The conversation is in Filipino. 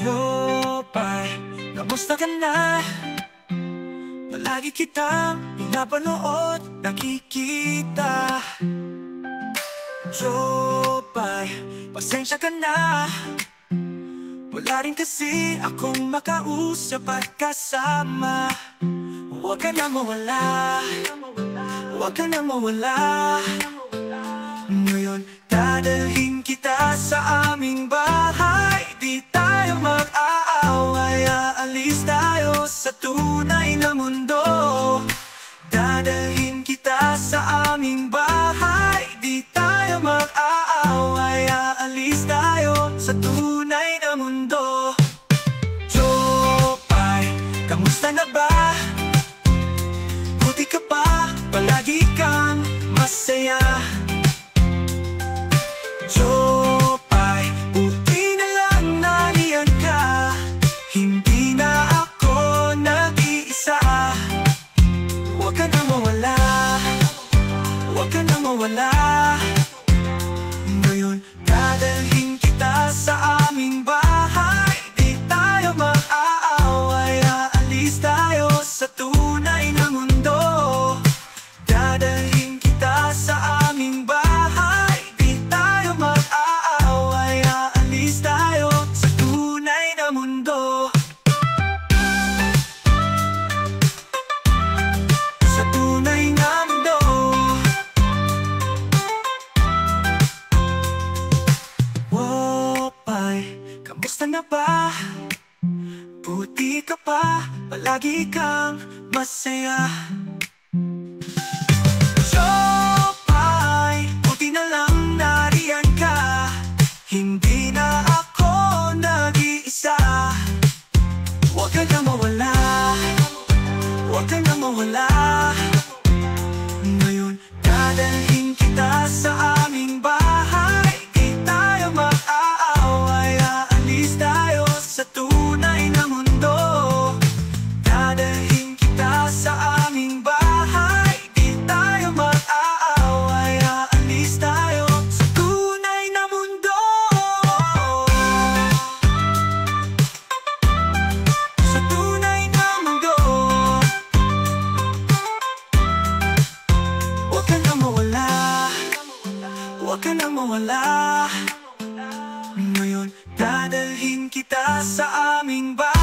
Yopay, kamusta ka na? Palagi kitang pinapanood, nakikita. Yopay, pasensya ka na. Wala rin kasi akong makausap at kasama. Huwag ka na mawala, huwag ka na mawala. Ngayon, dadalhin kita sa aming bahay. Di tayo mag-aaway, aalis tayo sa tunay na mundo. Dadalhin kita sa aming bahay. Di tayo mag-aaway, aalis tayo sa tunay na mundo. Jopay, kamusta na ba? Buti ka pa, palagi kang masaya. Jopay, buti na lang nariyan ka. Hindi na ako nag-iisa. Huwag ka na mawala, huwag ka na mawala. Ngayon, dadalhin kita sa aming bahay. Di tayo mag-aaway, aalis tayo sa tunay na mundo. Dadalhin kita sa aming bahay. Di tayo mag-aaway, aalis tayo sa tunay na mundo. Sa tunay na mundo. Wopay, kamusta na ba? Buti ka pa, palagi kang masaya. Jopay, buti na lang nariyan ka. Hindi na ako nag-iisa. Huwag ka na mawala, huwag ka na mawala. Ngayon, dadalhin kita sa aming bahay. Di tayo mag-aaway, aalis tayo sa tunay na mundo. Dadalhin kita sa aming bahay. Di tayo mag-aaway, aalis tayo sa tunay na mundo. Sa tunay na mundo. Huwag ka na mawala, huwag ka na mawala. Ngayon, dadalhin kita sa aming bahay.